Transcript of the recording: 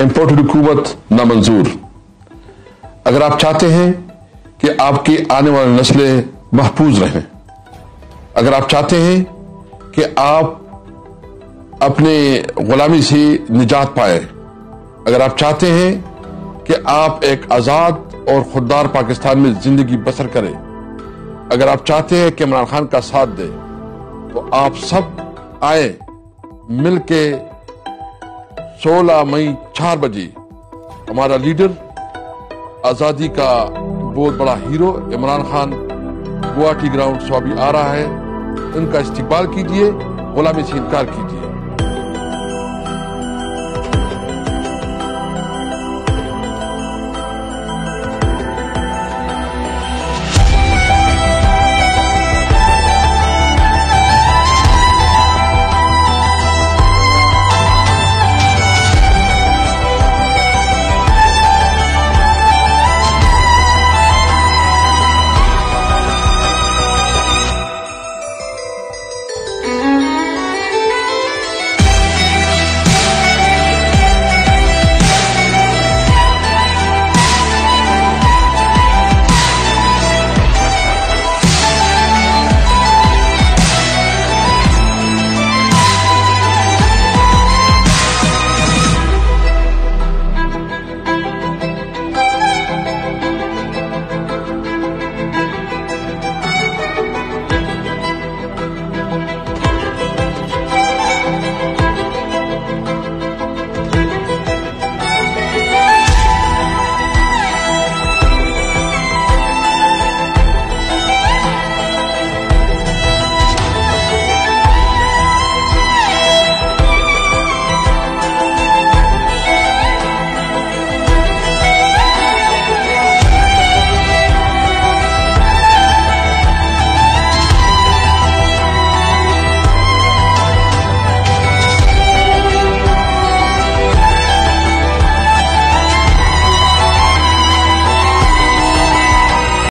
Imported हुकूमत नामंजूर। अगर आप चाहते हैं कि आपकी आने वाली नस्लें महफूज रहें, अगर आप चाहते हैं कि आप अपने गुलामी से निजात पाए, अगर आप चाहते हैं कि आप एक आज़ाद और खुददार पाकिस्तान में जिंदगी बसर करें, अगर आप चाहते हैं कि इमरान खान का साथ दे, तो आप सब आए मिलके 16 मई 4 बजे हमारा लीडर, आज़ादी का बहुत बड़ा हीरो इमरान खान गुवाहाटी ग्राउंड स्वाबी आ रहा है। इनका इस्तकबाल कीजिए, गुलामी से इनकार कीजिए।